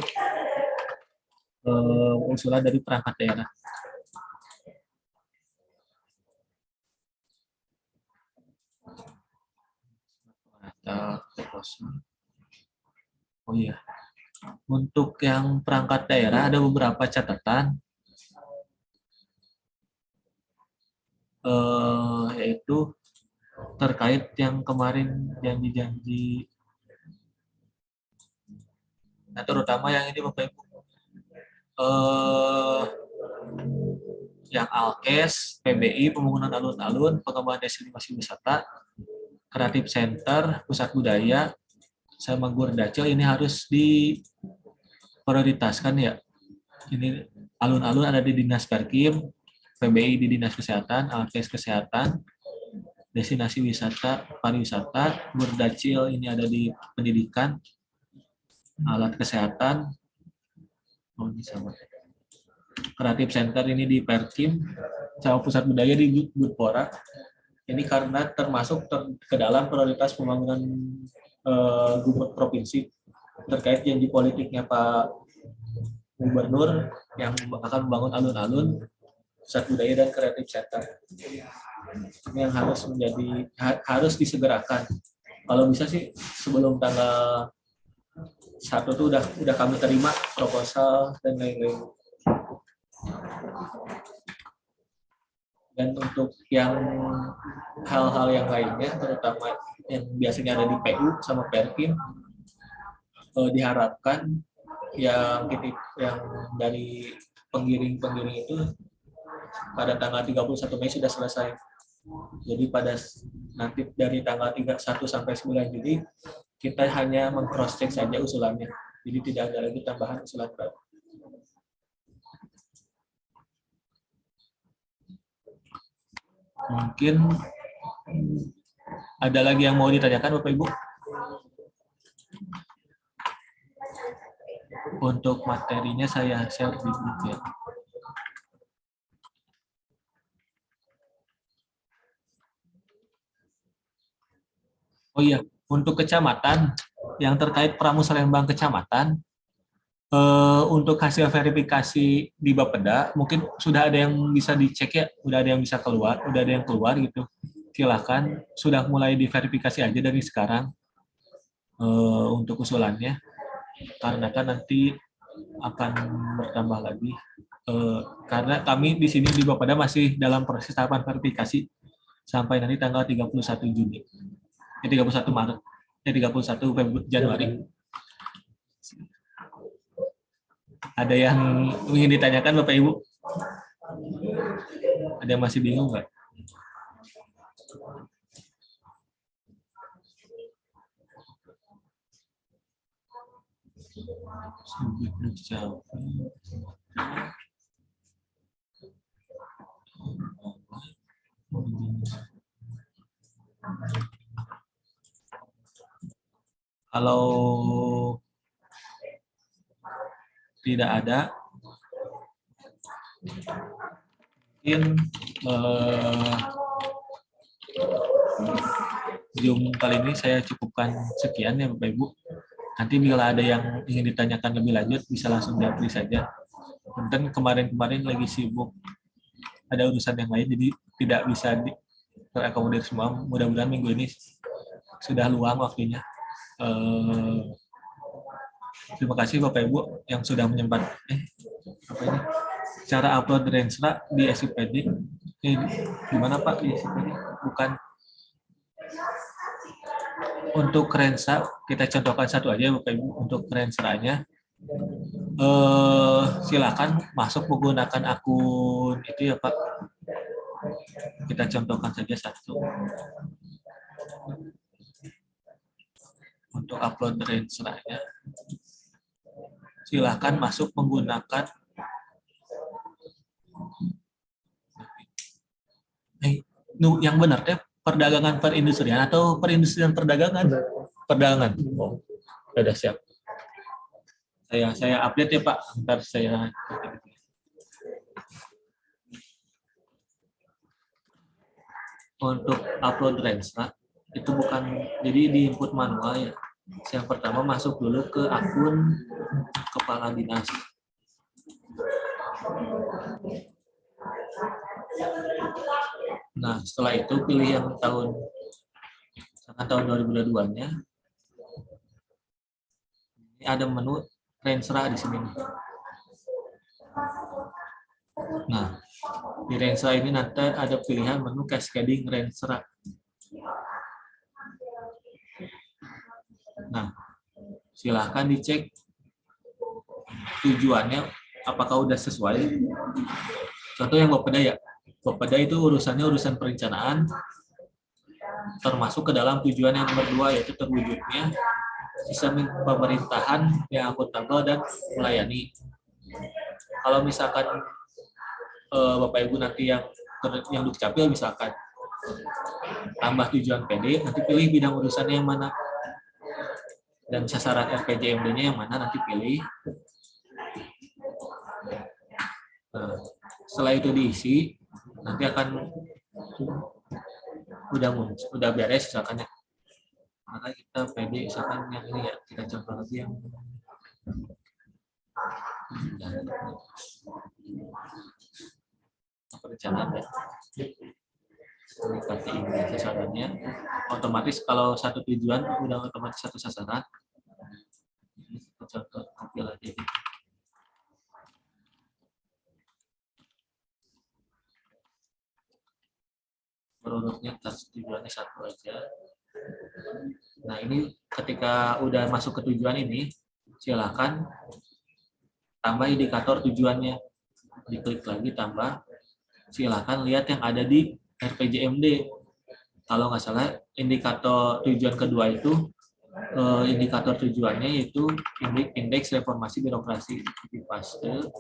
usulan dari perangkat daerah. Oh iya, untuk yang perangkat daerah ada beberapa catatan, yaitu terkait yang kemarin janji-janji, nah terutama yang ini Bapak Ibu, yang Alkes, PBI, pembangunan alun-alun, pengembangan destinasi wisata, kreatif center, pusat budaya, sama Gurdaco ini harus diprioritaskan ya. Ini alun-alun ada di Dinas Perkim, PBI di Dinas Kesehatan, Alkes Kesehatan, destinasi wisata, pariwisata, Gurdacil ini ada di pendidikan, alat kesehatan, kreatif center ini di Perkim, sama pusat budaya di Gudpora. Ini karena termasuk ke dalam prioritas pembangunan gubernur provinsi terkait janji politiknya Pak Gubernur yang akan membangun alun-alun, pusat budaya dan kreatif center. Ini yang harus disegerakan. Kalau bisa sih sebelum tanggal 1 tuh udah kami terima proposal dan lain-lain. Dan untuk yang hal-hal yang lainnya, terutama yang biasanya ada di PU sama Perkim, diharapkan yang dari penggiring-penggiring itu pada tanggal 31 Mei sudah selesai. Jadi pada nanti dari tanggal 31 sampai 9 Juli kita hanya meng-cross-check saja usulannya. Jadi tidak ada lagi tambahan usulan baru. Mungkin ada lagi yang mau ditanyakan Bapak Ibu? Untuk materinya saya share di grup ya. Oh iya, untuk kecamatan yang terkait Pramusrenbang kecamatan, untuk hasil verifikasi di Bapeda mungkin sudah ada yang bisa dicek ya, udah ada yang bisa keluar, udah ada yang keluar gitu. Silahkan sudah mulai diverifikasi aja dari sekarang untuk usulannya, karena kan nanti akan bertambah lagi. Karena kami di sini di Bapeda masih dalam proses tahapan verifikasi sampai nanti tanggal 31 Juni, 31 Maret, 31 Januari. Ada yang ingin ditanyakan Bapak Ibu? Ada yang masih bingung nggak? Kalau tidak ada. Mungkin Zoom kali ini saya cukupkan sekian ya Bapak Ibu. Nanti bila ada yang ingin ditanyakan lebih lanjut bisa langsung japri saja. Punten kemarin-kemarin lagi sibuk ada urusan yang lain jadi tidak bisa terakomodir semua. Mudah-mudahan minggu ini sudah luang waktunya. Terima kasih Bapak Ibu yang sudah cara upload Renstra di SIPD. Gimana Pak di SIPD? Bukan untuk Renstra, kita contohkan satu aja Bapak Ibu. Untuk Renstra-nya silakan masuk menggunakan akun itu ya Pak. Kita contohkan saja satu. Untuk upload Renstra-nya silakan masuk menggunakan yang benar teh perdagangan perindustrian atau perindustrian perdagangan? Perdagangan. Oh, sudah siap. Saya update ya Pak. Ntar saya untuk upload Renstra itu bukan jadi di input manual ya. Yang pertama masuk dulu ke akun kepala dinas. Nah, setelah itu pilih yang tahun 2022-nya. Ini ada menu Renstra di sini. Nah, di Renstra ini nanti ada pilihan menu cascading Renstra. Nah, silahkan dicek tujuannya apakah udah sesuai. Contoh yang Bapeda ya. Bapeda itu urusannya urusan perencanaan, termasuk ke dalam tujuan yang nomor 2 yaitu terwujudnya sistem pemerintahan yang akuntabel dan melayani. Kalau misalkan Bapak Ibu nanti yang dukcapil misalkan tambah tujuan PD, nanti pilih bidang urusannya yang mana dan sasaran RPJMD-nya yang mana nanti pilih. Nah, setelah itu diisi, nanti akan udah beres misalkan ya. Maka kita PD misalkan yang ini ya, kita coba lagi yang perencanaan ya. Seperti ini sasarannya. Otomatis kalau satu tujuan udah otomatis satu sasaran. Ini kita contoh ambil aja. Berurutnya tujuannya satu aja. Nah ini ketika udah masuk ke tujuan ini, silakan tambah indikator tujuannya. Diklik lagi tambah. Silakan lihat yang ada di RPJMD. Kalau nggak salah indikator tujuan kedua itu indikator tujuannya yaitu indeks reformasi birokrasi. Di paste.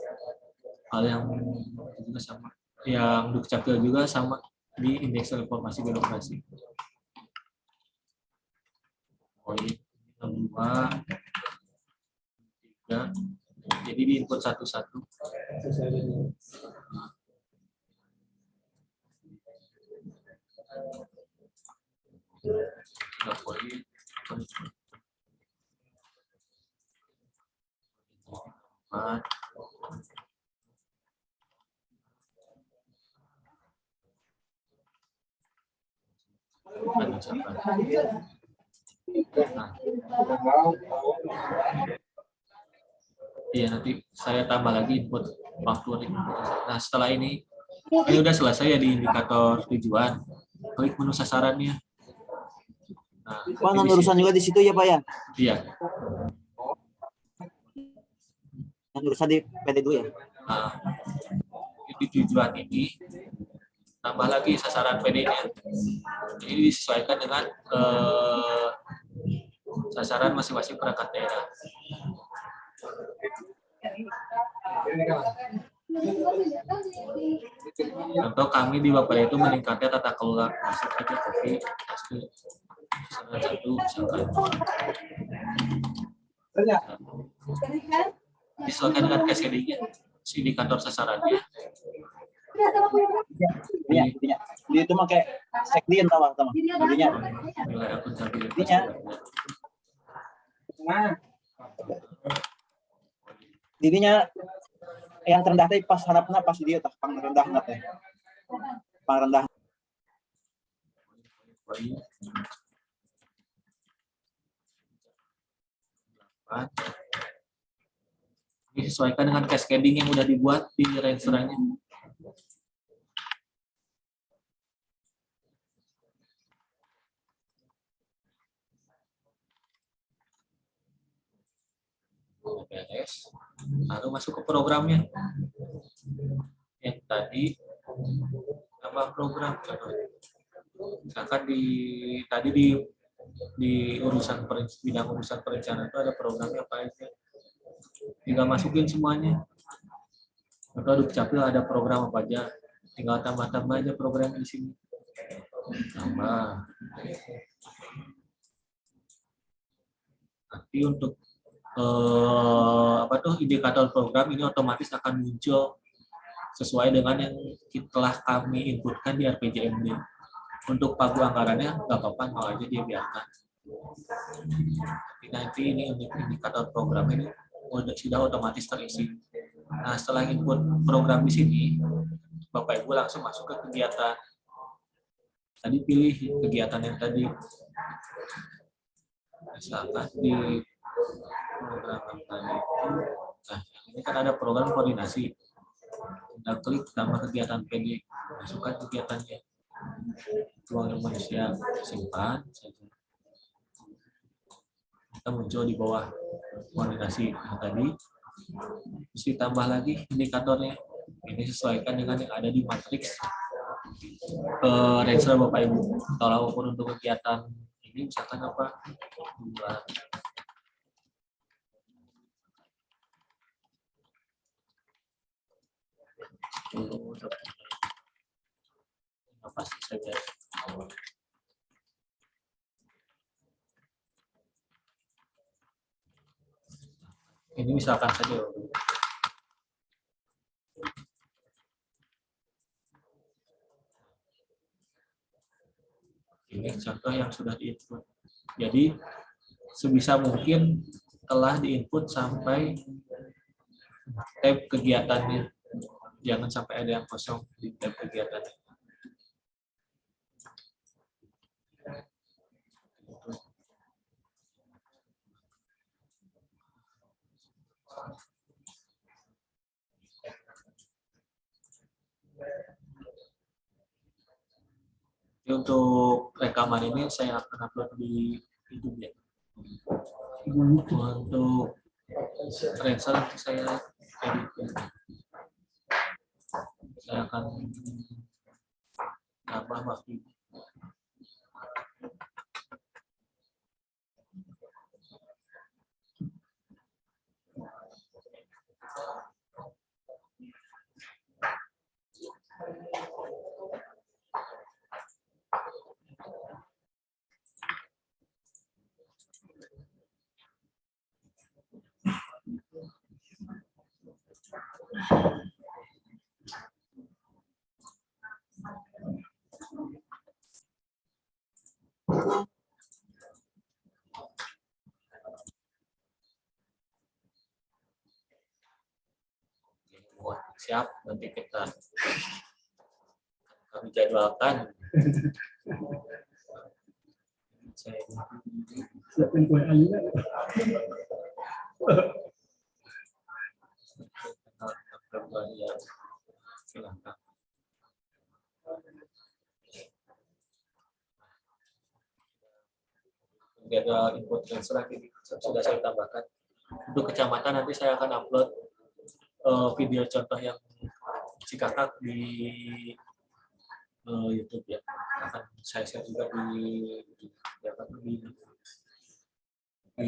Hal yang juga sama. Yang dukcapil juga sama. Di indeks reformasi birokrasi. Poin 2, 3. Jadi di input satu-satu. Iya, nanti saya tambah lagi input waktu. Nah, setelah ini udah selesai ya di indikator tujuan. Klik menu sasarannya. Nah, Pak, urusan juga di situ ya Pak ya? Iya. Urusan di PD2 ya? Nah, di tujuan ini tambah lagi sasaran PD-nya. Ini disesuaikan dengan sasaran masing-masing perangkat daerah. Contoh kami di Bapeda itu meningkatnya tata kelola masuk aja kopi salah satu misalkan disesuaikan dengan KSKD-nya, indikator sasarannya. Intinya. Dia itu mah kayak sekdien tahu. Intinya. Nilai akuntabilitas. Intinya. Didinya yang terendah teh pas harapna pas dia tah pang rendah teh. Pang rendah. Disesuaikan dengan cascading yang udah dibuat di rangernya. Beres. Lalu masuk ke programnya. Yang tadi nama program. Misalkan di urusan bidang urusan perencanaan itu ada programnya apa aja. Tinggal masukin semuanya. Atau Dukcapil ada program apa aja. Tinggal tambah-tambah aja program di sini. Tambah. Nanti untuk indikator program ini otomatis akan muncul sesuai dengan yang telah kami inputkan di RPJMD. Untuk pagu anggarannya nggak apa-apa, mau aja dia biarkan. Tapi nanti ini indikator program ini sudah otomatis terisi. Nah, setelah input program di sini, Bapak Ibu langsung masuk ke kegiatan. Tadi pilih kegiatan yang tadi. Misalkan di program tadi. Nah, ini kan ada program koordinasi. Kita klik tambah kegiatan PD, masukkan kegiatannya. Ruang manusia, simpan saja. Kita muncul di bawah koordinasi yang tadi. Terus ditambah lagi indikatornya. Ini sesuaikan dengan yang ada di matriks Ranger Bapak Ibu. Kalau untuk kegiatan ini misalkan apa? Pasti saja. Ini misalkan saja. Ini contoh yang sudah diinput. Jadi sebisa mungkin telah diinput sampai tab kegiatannya. Jangan sampai ada yang kosong di tab kegiatannya. Jadi untuk rekaman ini saya akan upload di YouTube ya. Untuk Ranger nanti saya edit. Saya akan tambah waktu. Siap, nanti kami jadwalkan. Saya siapin kue alia. Silakan. Jadwal input transfer sudah saya tambahkan. Untuk kecamatan nanti saya akan upload video contoh yang si kakak di YouTube ya. Akan saya share juga di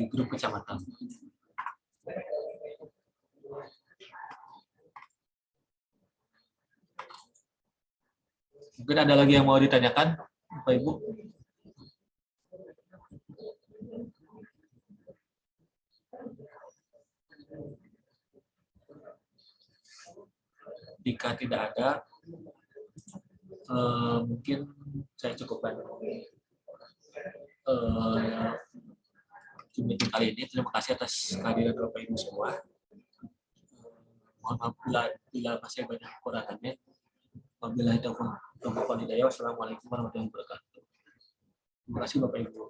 grup kecamatan. Mungkin ada lagi yang mau ditanyakan, Bapak Ibu? Jika tidak ada, mungkin saya cukupkan meeting kali ini. Terima kasih atas kehadiran Bapak Ibu semua. Mohon maaf bila masih banyak kekurangannya. Wabillahi taufiq wal hidayah. Wassalamualaikum warahmatullahi wabarakatuh. Terima kasih Bapak Ibu.